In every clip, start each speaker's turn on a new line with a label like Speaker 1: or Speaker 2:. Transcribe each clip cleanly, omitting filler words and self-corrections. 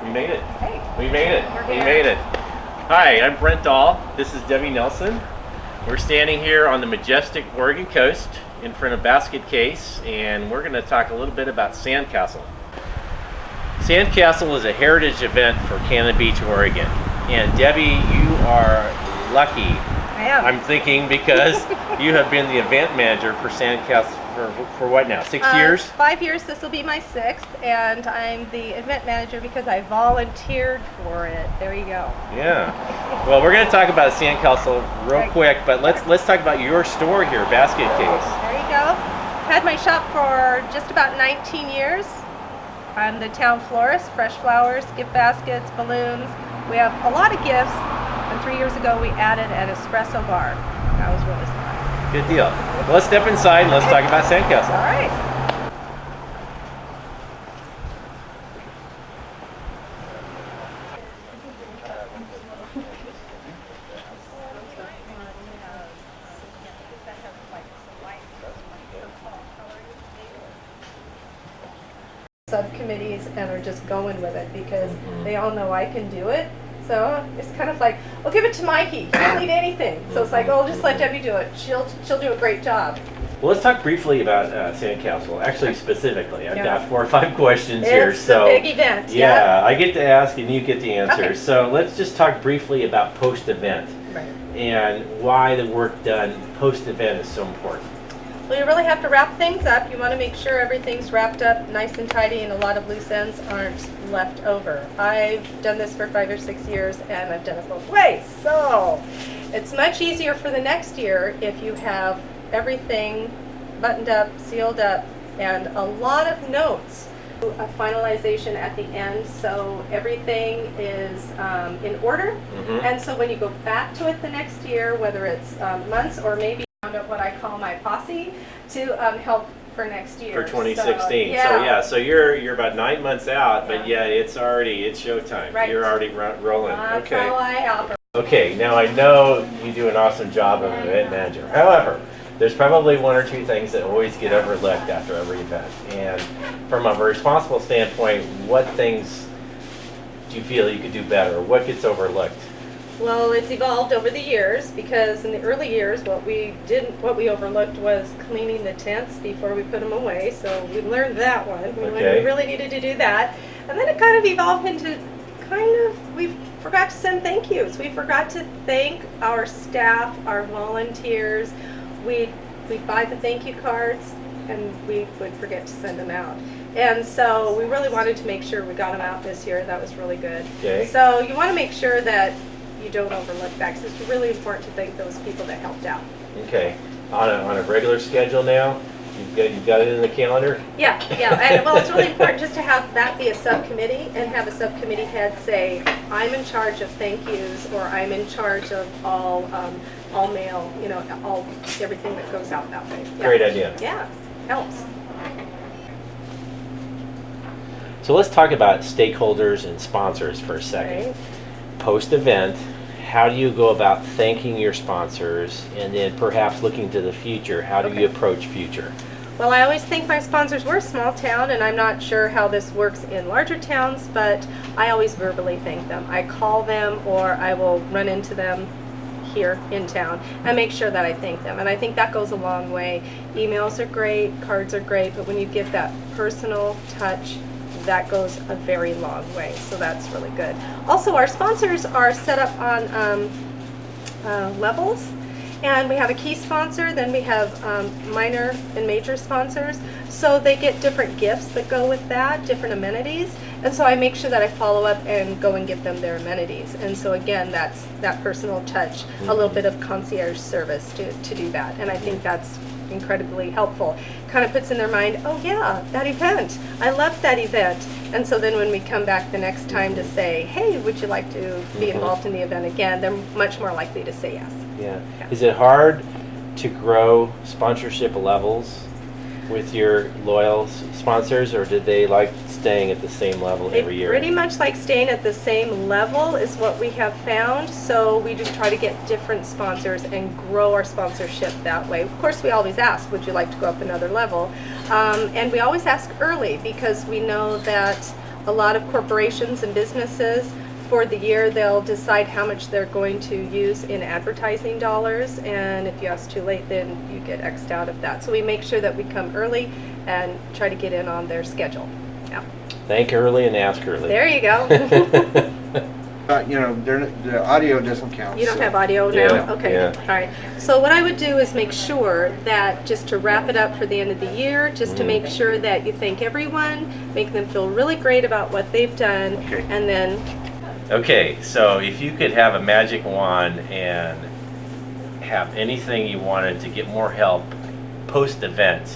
Speaker 1: We made it.
Speaker 2: Hey.
Speaker 1: We made it.
Speaker 2: We're
Speaker 1: We
Speaker 2: here.
Speaker 1: made it. Hi, I'm Brent Dahl. This is Debbie Nelson. We're standing here on the majestic Oregon coast in front of Basket Case, and we're going to talk a little bit about Sandcastle. Sandcastle is a heritage event for Cannon Beach, Oregon. And Debbie, you are lucky.
Speaker 2: I am.
Speaker 1: I'm thinking because you have been the event manager for Sandcastle for what now? 6 years?
Speaker 2: 5 years. This will be my 6th, and I'm the event manager because I volunteered for it. There you go.
Speaker 1: Yeah. Well, we're going to talk about Sandcastle real
Speaker 2: Right.
Speaker 1: quick, but let's talk about your store here, Basket Case.
Speaker 2: There you go. Had my shop for just about 19 years. I'm the town florist. Fresh flowers, gift baskets, balloons. We have a lot of gifts. And 3 years ago, we added an espresso bar. That was really fun.
Speaker 1: Good deal. Well, let's step inside and let's talk about Sandcastle.
Speaker 2: All right. Subcommittees and are just going with it because they all know I can do it. So it's kind of like, well, give it to Mikey. He don't need anything. So it's like, oh, just let Debbie do it. She'll do a great job.
Speaker 1: Well, let's talk briefly about Sandcastle. Actually, specifically, I've
Speaker 2: Yeah.
Speaker 1: got 4 or 5 questions here.
Speaker 2: It's a big event.
Speaker 1: Yeah, I get to ask and you get to answer.
Speaker 2: Okay.
Speaker 1: So let's just talk briefly about post-event
Speaker 2: Right.
Speaker 1: and why the work done post-event is so important.
Speaker 2: Well, you really have to wrap things up. You want to make sure everything's wrapped up nice and tidy and a lot of loose ends aren't left over. I've done this for 5 or 6 years and I've done it both ways. So it's much easier for the next year if you have everything buttoned up, sealed up, and a lot of notes. A finalization at the end so everything is in order.
Speaker 1: Mhm.
Speaker 2: And so when you go back to it the next year, whether it's months or maybe what I call my posse to help for next year.
Speaker 1: For 2016.
Speaker 2: So,
Speaker 1: So you're about 9 months out, but
Speaker 2: Yeah.
Speaker 1: it's showtime.
Speaker 2: Right.
Speaker 1: You're already rolling.
Speaker 2: That's
Speaker 1: Okay.
Speaker 2: how I operate.
Speaker 1: Okay, now I know you do an awesome job of an event manager. However, there's probably 1 or 2 things that always get overlooked after every event. And from a responsible standpoint, what things do you feel you could do better? What gets overlooked?
Speaker 2: Well, it's evolved over the years because in the early years, what we overlooked was cleaning the tents before we put them away. So we learned that one.
Speaker 1: Okay.
Speaker 2: We really needed to do that, and then it kind of evolved into we forgot to send thank yous. We forgot to thank our staff, our volunteers. We'd buy the thank you cards, and we would forget to send them out. And so we really wanted to make sure we got them out this year. That was really good.
Speaker 1: Okay.
Speaker 2: So you want to make sure that you don't overlook that because it's really important to thank those people that helped out.
Speaker 1: Okay. On a regular schedule now, you've got it in the calendar?
Speaker 2: Yeah. And, well, it's really important just to have that be a subcommittee and have a subcommittee head say, I'm in charge of thank yous, or I'm in charge of all mail, everything that goes out that way. Yeah.
Speaker 1: Great idea.
Speaker 2: Yeah, helps.
Speaker 1: So let's talk about stakeholders and sponsors for a second.
Speaker 2: Right.
Speaker 1: Post-event, how do you go about thanking your sponsors, and then perhaps looking to the future? How do you approach future?
Speaker 2: Well, I always think my sponsors, we're a small town, and I'm not sure how this works in larger towns, but I always verbally thank them. I call them, or I will run into them here in town and make sure that I thank them. And I think that goes a long way. Emails are great, cards are great, but when you give that personal touch, that goes a very long way. So that's really good. Also, our sponsors are set up on levels. And we have a key sponsor, then we have minor and major sponsors. So they get different gifts that go with that, different amenities. And so I make sure that I follow up and go and give them their amenities. And so again, that's that personal touch, a little bit of concierge service to do that. And I think that's incredibly helpful. Kind of puts in their mind, oh yeah, that event. I loved that event. And so then when we come back the next time to say, hey, would you like to be involved in the event again, they're much more likely to say yes.
Speaker 1: Yeah. Is it hard to grow sponsorship levels with your loyal sponsors, or did they like staying at the same level every year?
Speaker 2: Pretty much like staying at the same level is what we have found. So we just try to get different sponsors and grow our sponsorship that way. Of course, we always ask, would you like to go up another level? And we always ask early because we know that A lot of corporations and businesses, for the year, they'll decide how much they're going to use in advertising dollars, and if you ask too late, then you get X'd out of that. So we make sure that we come early and try to get in on their schedule. Yeah.
Speaker 1: Thank early and ask early.
Speaker 2: There you go.
Speaker 3: The audio doesn't count.
Speaker 2: You don't
Speaker 3: so-
Speaker 2: have audio
Speaker 1: Yeah,
Speaker 2: now? Okay,
Speaker 1: yeah.
Speaker 2: all right. So what I would do is make sure that, just to wrap it up for the end of the year, just to make sure that you thank everyone, make them feel really great about what they've done,
Speaker 3: Okay.
Speaker 2: and then
Speaker 1: Okay, so if you could have a magic wand and have anything you wanted to get more help post-event,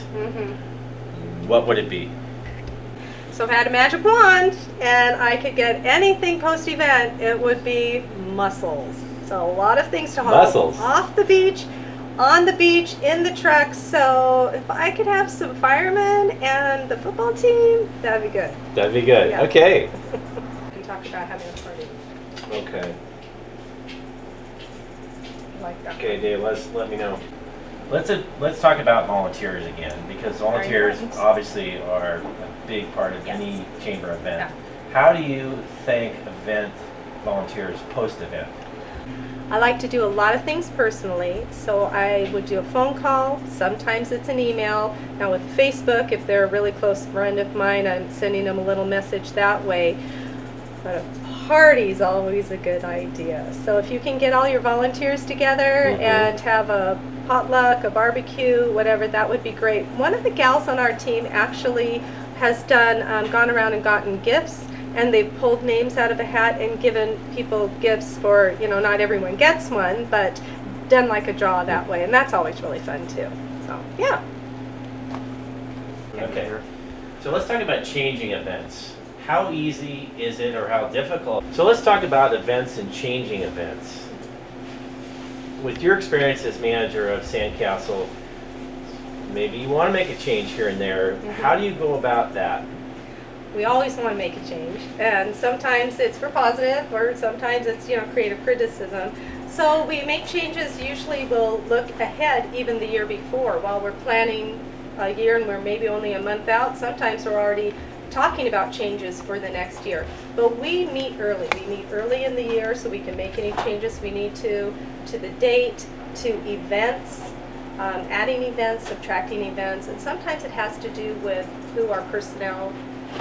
Speaker 1: what would it be?
Speaker 2: So if I had a magic wand and I could get anything post-event, it would be mussels. So a lot of things to haul
Speaker 1: Mussels.
Speaker 2: off the beach, on the beach, in the truck. So if I could have some firemen and the football team, that'd be good.
Speaker 1: That'd be good.
Speaker 2: Yeah.
Speaker 1: Okay.
Speaker 2: We talked about having a party
Speaker 1: Okay.
Speaker 2: like that.
Speaker 1: Okay, Dave, let me know. Let's talk about volunteers again, because volunteers
Speaker 2: important.
Speaker 1: obviously are a big part of
Speaker 2: Yes.
Speaker 1: any chamber event. How do you thank event volunteers post-event?
Speaker 2: I like to do a lot of things personally, so I would do a phone call, sometimes it's an email. Now with Facebook, if they're a really close friend of mine, I'm sending them a little message that way. But a party's always a good idea. So if you can get all your volunteers together and have a potluck, a barbecue, whatever, that would be great. One of the gals on our team actually has gone around and gotten gifts, and they've pulled names out of a hat and given people gifts for, not everyone gets one, but done like a draw that way, and that's always really fun too. So, yeah.
Speaker 1: Okay. So let's talk about changing events. How easy is it, or how difficult? So let's talk about events and changing events. With your experience as manager of Sandcastle, maybe you want to make a change here and there. How do you go about that?
Speaker 2: We always want to make a change, and sometimes it's for positive, or sometimes it's creative criticism. So we make changes. Usually we'll look ahead even the year before while we're planning a year, and we're maybe only a month out. Sometimes we're already talking about changes for the next year. But we meet early. We meet early in the year so we can make any changes we need to the date, to events, adding events, subtracting events, and sometimes it has to do with who our personnel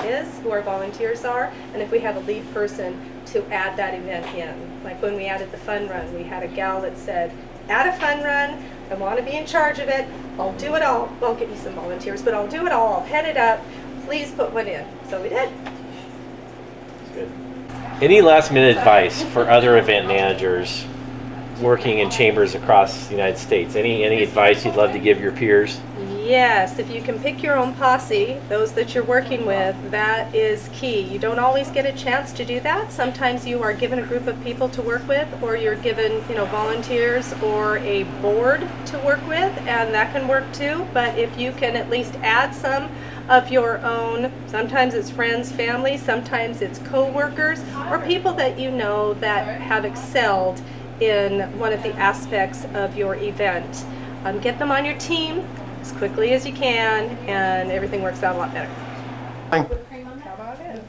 Speaker 2: is, who our volunteers are, and if we have a lead person to add that event in. Like when we added the fun run, we had a gal that said, add a fun run, I want to be in charge of it, I'll do it all, I'll get you some volunteers, but I'll do it all, I'll head it up, please put one in. So we did.
Speaker 1: That's good. Any last minute advice for other event managers working in chambers across the United States? Any advice you'd love to give your peers?
Speaker 2: Yes, if you can pick your own posse, those that you're working with, that is key. You don't always get a chance to do that. Sometimes you are given a group of people to work with, or you're given, volunteers or a board to work with, and that can work too. But if you can at least add some of your own, sometimes it's friends, family, sometimes it's co-workers, or people that you know that have excelled in one of the aspects of your event. Get them on your team as quickly as you can, and everything works out a lot better. How about it?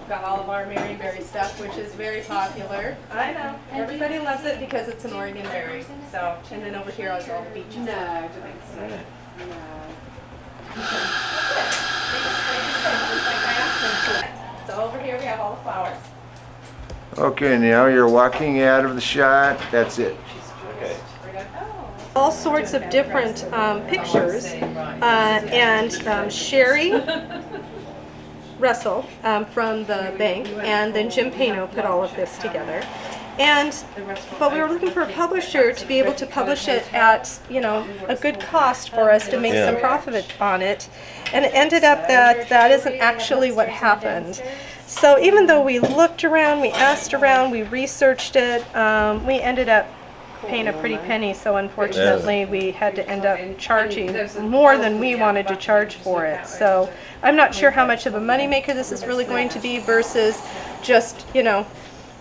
Speaker 2: Got all of our Maryberry stuff, which is very popular. I know. Everybody loves it because it's an Oregon berry. So, and then over here is all the beaches. No. So over here we have all the flowers.
Speaker 3: Okay, now you're walking out of the shot. That's it.
Speaker 1: Okay.
Speaker 2: All sorts of different pictures, and Sherry Russell from the bank, and then Jim Pano put all of this together. But we were looking for a publisher to be able to publish it at, a good cost for us to make some profit on it. And it ended up that isn't actually what happened. So even though we looked around, we asked around, we researched it, we ended up paying a pretty penny. So unfortunately, we had to end up charging more than we wanted to charge for it. So I'm not sure how much of a moneymaker this is really going to be versus just,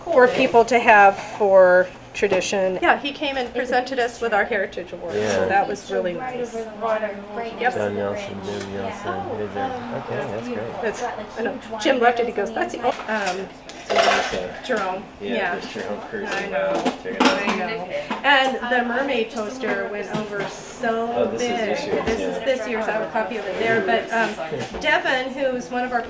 Speaker 2: for people to have for tradition. Yeah, he came and presented us with our Heritage Award,
Speaker 1: Yeah.
Speaker 2: so that was really nice. Yep.
Speaker 1: John Nelson, Jim Nelson. Okay, that's great.
Speaker 2: That's, I know, Jim left it, he goes, that's the,
Speaker 1: Okay.
Speaker 2: Jerome, yeah.
Speaker 1: Just Jerome Cruise.
Speaker 2: I know. I know. And the mermaid poster went over so
Speaker 1: Oh, this is
Speaker 2: big.
Speaker 1: this year's,
Speaker 2: This
Speaker 1: yeah.
Speaker 2: is this year's, I have a copy of it there, but Devin, who's one of our